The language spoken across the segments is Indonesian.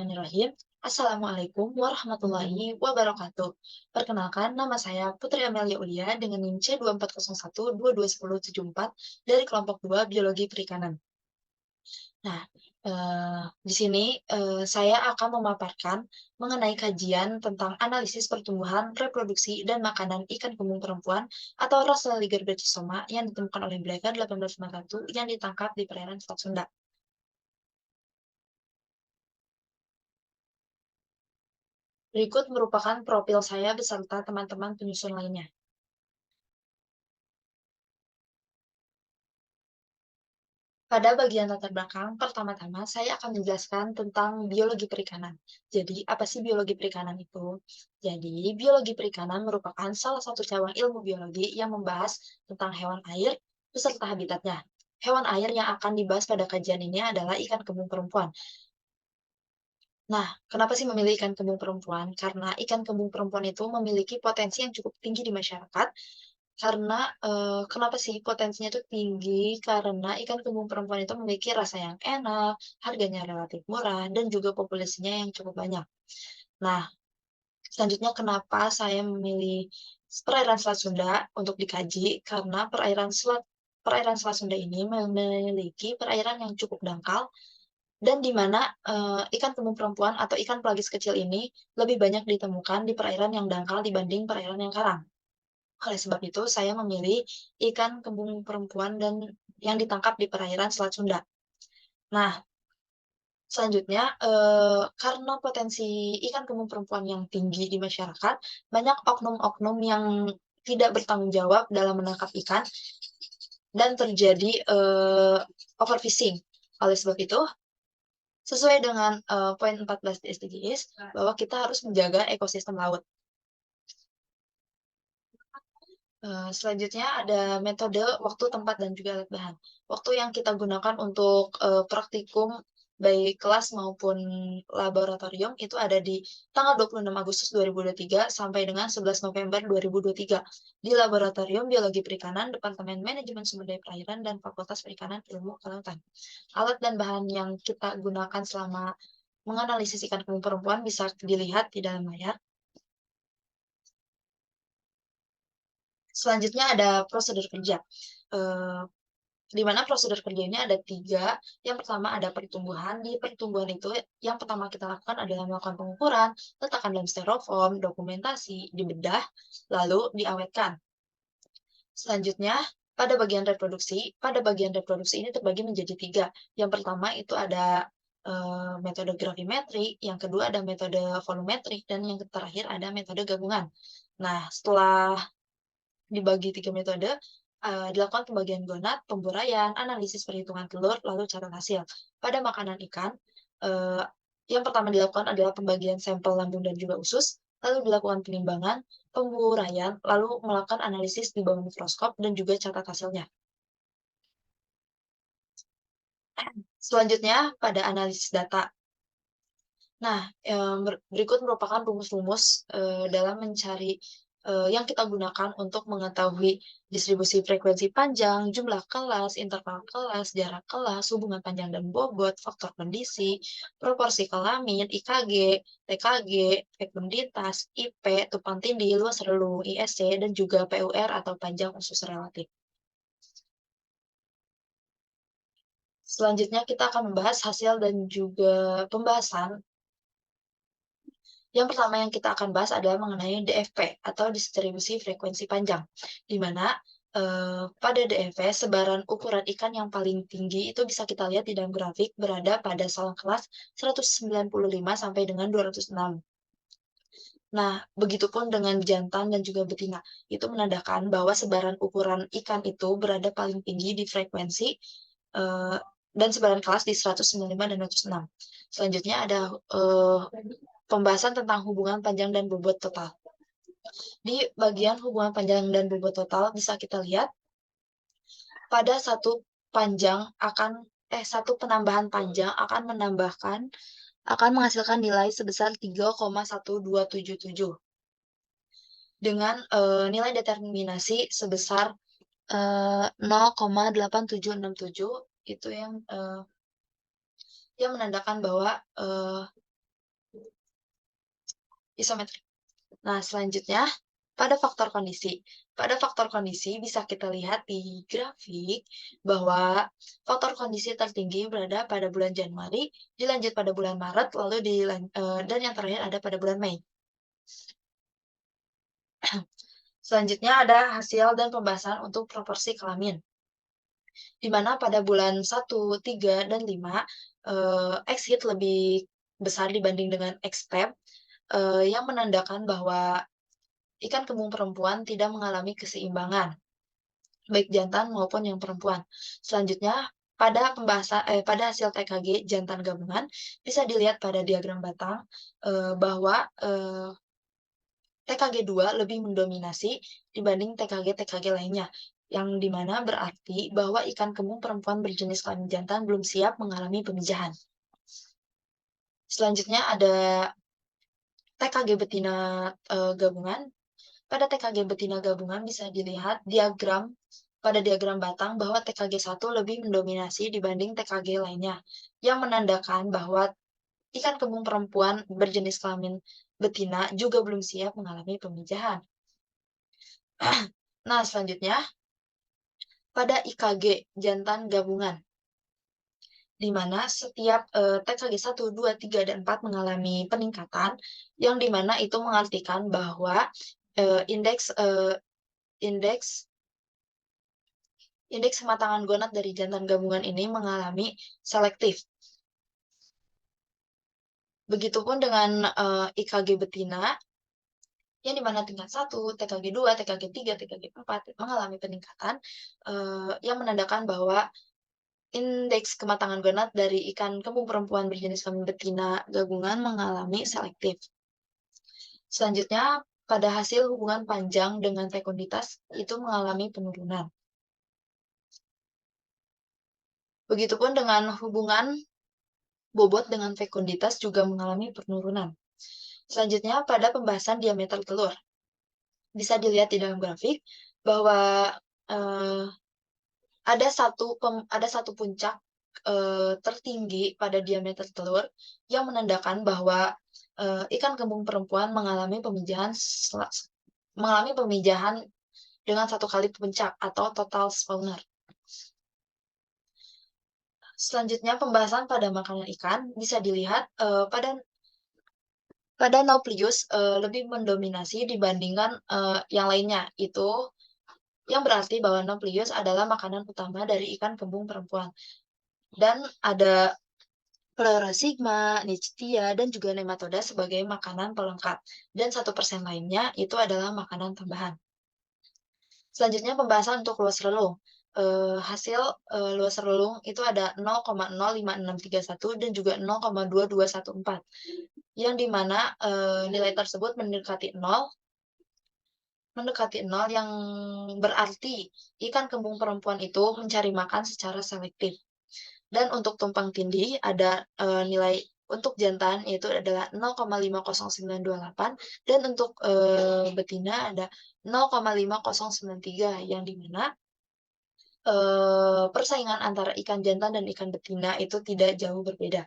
Bismillahirrahmanirrahim. Assalamualaikum warahmatullahi wabarakatuh. Perkenalkan, nama saya Putri Amelia Ulia dengan NIM C2401221074 dari kelompok 2 Biologi Perikanan. Nah, di sini saya akan memaparkan mengenai kajian tentang analisis pertumbuhan, reproduksi, dan makanan ikan kembung perempuan atau Rosella berchisoma yang ditemukan oleh Blecker 1851 yang ditangkap di perairan Selat Sunda. Berikut merupakan profil saya beserta teman-teman penyusun lainnya. Pada bagian latar belakang, pertama-tama saya akan menjelaskan tentang biologi perikanan. Jadi, apa sih biologi perikanan itu? Jadi, biologi perikanan merupakan salah satu cabang ilmu biologi yang membahas tentang hewan air beserta habitatnya. Hewan air yang akan dibahas pada kajian ini adalah ikan kembung perempuan. Nah, kenapa sih memilih ikan kembung perempuan? Karena ikan kembung perempuan itu memiliki potensi yang cukup tinggi di masyarakat. Karena, kenapa sih potensinya itu tinggi? Karena ikan kembung perempuan itu memiliki rasa yang enak, harganya relatif murah, dan juga populasinya yang cukup banyak. Nah, selanjutnya kenapa saya memilih perairan Selat Sunda untuk dikaji? Karena perairan Selat Sunda ini memiliki perairan yang cukup dangkal dan di mana, ikan kembung perempuan atau ikan pelagis kecil ini lebih banyak ditemukan di perairan yang dangkal dibanding perairan yang karang. Oleh sebab itu, saya memilih ikan kembung perempuan dan yang ditangkap di perairan Selat Sunda. Nah, selanjutnya, karena potensi ikan kembung perempuan yang tinggi di masyarakat, banyak oknum-oknum yang tidak bertanggung jawab dalam menangkap ikan dan terjadi, overfishing. Oleh sebab itu, sesuai dengan, poin 14 di SDGs, bahwa kita harus menjaga ekosistem laut. Selanjutnya ada metode, waktu, tempat, dan juga alat bahan. Waktu yang kita gunakan untuk, praktikum baik kelas maupun laboratorium itu ada di tanggal 26 Agustus 2023 sampai dengan 11 November 2023 di Laboratorium Biologi Perikanan, Departemen Manajemen Sumber Daya Perairan dan Fakultas Perikanan Ilmu Kelautan. Alat dan bahan yang kita gunakan selama menganalisis ikan kembung perempuan bisa dilihat di dalam layar. Selanjutnya ada prosedur kerja, eee, di mana prosedur kerja ini ada 3. Yang pertama ada pertumbuhan. Di pertumbuhan itu yang pertama kita lakukan adalah melakukan pengukuran, letakkan dalam styrofoam, dokumentasi, dibedah, lalu diawetkan. Selanjutnya pada bagian reproduksi ini terbagi menjadi 3. Yang pertama itu ada, metode gravimetri, yang kedua ada metode volumetrik, dan yang terakhir ada metode gabungan. Nah, setelah dibagi 3 metode, dilakukan pembagian gonad, pemburaian, analisis perhitungan telur, lalu catat hasil. Pada makanan ikan, eee, yang pertama dilakukan adalah pembagian sampel lambung dan juga usus, lalu dilakukan penimbangan, pemburaian, lalu melakukan analisis di bawah mikroskop dan juga catat hasilnya. Selanjutnya pada analisis data. Nah, berikut merupakan rumus-rumus, dalam mencari yang kita gunakan untuk mengetahui distribusi frekuensi panjang, jumlah kelas, interval kelas, jarak kelas, hubungan panjang dan bobot, faktor kondisi, proporsi kelamin, IKG, TKG, fekundintas, IP, tumpang tindih, luas relung, ISC, dan juga PUR atau panjang usus relatif. Selanjutnya kita akan membahas hasil dan juga pembahasan. Yang pertama yang kita akan bahas adalah mengenai DFP atau distribusi frekuensi panjang, di mana, pada DFP sebaran ukuran ikan yang paling tinggi itu bisa kita lihat di dalam grafik berada pada salang kelas 195 sampai dengan 206. Nah, begitupun dengan jantan dan juga betina. Itu menandakan bahwa sebaran ukuran ikan itu berada paling tinggi di frekuensi, eee, dan sebaran kelas di 195 dan 206. Selanjutnya ada, pembahasan tentang hubungan panjang dan bobot total. Di bagian hubungan panjang dan bobot total bisa kita lihat pada satu penambahan panjang akan menghasilkan nilai sebesar 3,1277 dengan, nilai determinasi sebesar, 0,8767 itu yang menandakan bahwa, isometrik. Nah, selanjutnya pada faktor kondisi. Pada faktor kondisi bisa kita lihat di grafik bahwa faktor kondisi tertinggi berada pada bulan Januari, dilanjut pada bulan Maret, lalu dan yang terakhir ada pada bulan Mei. Selanjutnya ada hasil dan pembahasan untuk proporsi kelamin, di mana pada bulan 1, 3, dan 5, X-hit lebih besar dibanding dengan X-pep, yang menandakan bahwa ikan kembung perempuan tidak mengalami keseimbangan, baik jantan maupun yang perempuan. Selanjutnya, pada hasil TKG jantan gabungan, bisa dilihat pada diagram batang, bahwa, TKG 2 lebih mendominasi dibanding TKG-TKG lainnya, yang dimana berarti bahwa ikan kembung perempuan berjenis kelamin jantan belum siap mengalami pemijahan. Selanjutnya ada TKG betina gabungan. Pada TKG betina gabungan bisa dilihat pada diagram batang bahwa TKG 1 lebih mendominasi dibanding TKG lainnya, yang menandakan bahwa ikan kembung perempuan berjenis kelamin betina juga belum siap mengalami pemijahan. Nah, selanjutnya pada IKG jantan gabungan, di mana setiap TKG 1, 2, 3, dan 4 mengalami peningkatan, yang dimana itu mengartikan bahwa indeks kematangan gonad dari jantan gabungan ini mengalami selektif. Begitupun dengan IKG betina, yang dimana tingkat 1, TKG 2, TKG 3, TKG 4 mengalami peningkatan, yang menandakan bahwa indeks kematangan gonad dari ikan kembung perempuan berjenis kelamin betina gabungan mengalami selektif. Selanjutnya, pada hasil hubungan panjang dengan fekunditas itu mengalami penurunan. Begitupun dengan hubungan bobot dengan fekunditas juga mengalami penurunan. Selanjutnya, pada pembahasan diameter telur. Bisa dilihat di dalam grafik bahwa eh, ada satu puncak tertinggi pada diameter telur yang menandakan bahwa ikan kembung perempuan mengalami pemijahan dengan satu kali puncak atau total spawner. Selanjutnya, pembahasan pada makanan ikan bisa dilihat pada Nauplius lebih mendominasi dibandingkan yang lainnya. Itu yang berarti bahwa Nauplius adalah makanan utama dari ikan kembung perempuan. Dan ada Pleurosigma, Nichtia, dan juga Nematoda sebagai makanan pelengkap. Dan 1% lainnya itu adalah makanan tambahan. Selanjutnya pembahasan untuk luas relung. Hasil luas relung itu ada 0,05631 dan juga 0,2214, yang dimana nilai tersebut mendekati 0, yang berarti ikan kembung perempuan itu mencari makan secara selektif. Dan untuk tumpang tindih ada nilai untuk jantan yaitu adalah 0,50928 dan untuk betina ada 0,5093, yang dimana persaingan antara ikan jantan dan ikan betina itu tidak jauh berbeda.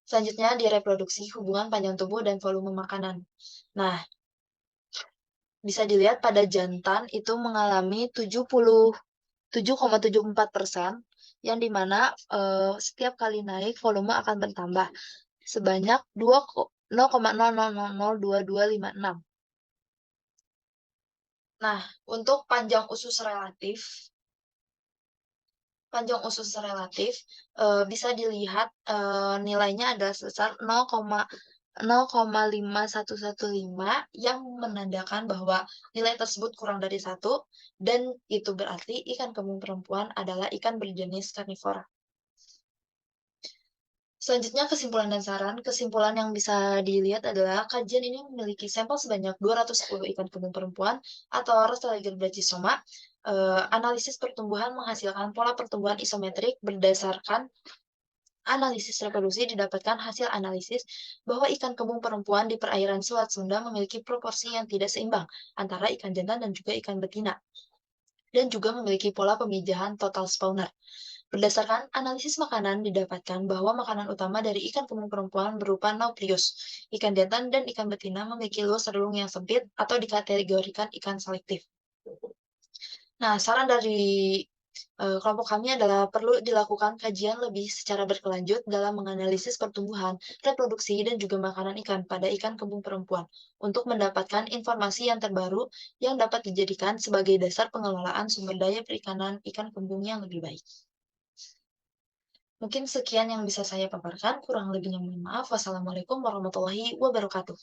Selanjutnya di reproduksi hubungan panjang tubuh dan volume makanan. Nah, bisa dilihat pada jantan itu mengalami 7,74%, yang dimana setiap kali naik volume akan bertambah sebanyak 0,00002256. Nah, untuk panjang usus relatif bisa dilihat nilainya adalah sebesar 0,5115, yang menandakan bahwa nilai tersebut kurang dari 1, dan itu berarti ikan kembung perempuan adalah ikan berjenis karnivora. Selanjutnya kesimpulan dan saran. Kesimpulan yang bisa dilihat adalah kajian ini memiliki sampel sebanyak 210 ikan kembung perempuan atau Rostaliger brachysoma. Analisis pertumbuhan menghasilkan pola pertumbuhan isometrik berdasarkan analisis reproduksi. Didapatkan hasil analisis bahwa ikan kembung perempuan di perairan Selat Sunda memiliki proporsi yang tidak seimbang antara ikan jantan dan juga ikan betina, dan juga memiliki pola pemijahan total spawner. Berdasarkan analisis makanan, didapatkan bahwa makanan utama dari ikan kembung perempuan berupa nauplius. Ikan jantan dan ikan betina memiliki luas relung yang sempit atau dikategorikan ikan selektif. Nah, saran dari kelompok kami adalah perlu dilakukan kajian lebih secara berkelanjut dalam menganalisis pertumbuhan, reproduksi, dan juga makanan ikan pada ikan kembung perempuan untuk mendapatkan informasi yang terbaru yang dapat dijadikan sebagai dasar pengelolaan sumber daya perikanan ikan kembung yang lebih baik. Mungkin sekian yang bisa saya paparkan, kurang lebihnya mohon maaf. Wassalamualaikum warahmatullahi wabarakatuh.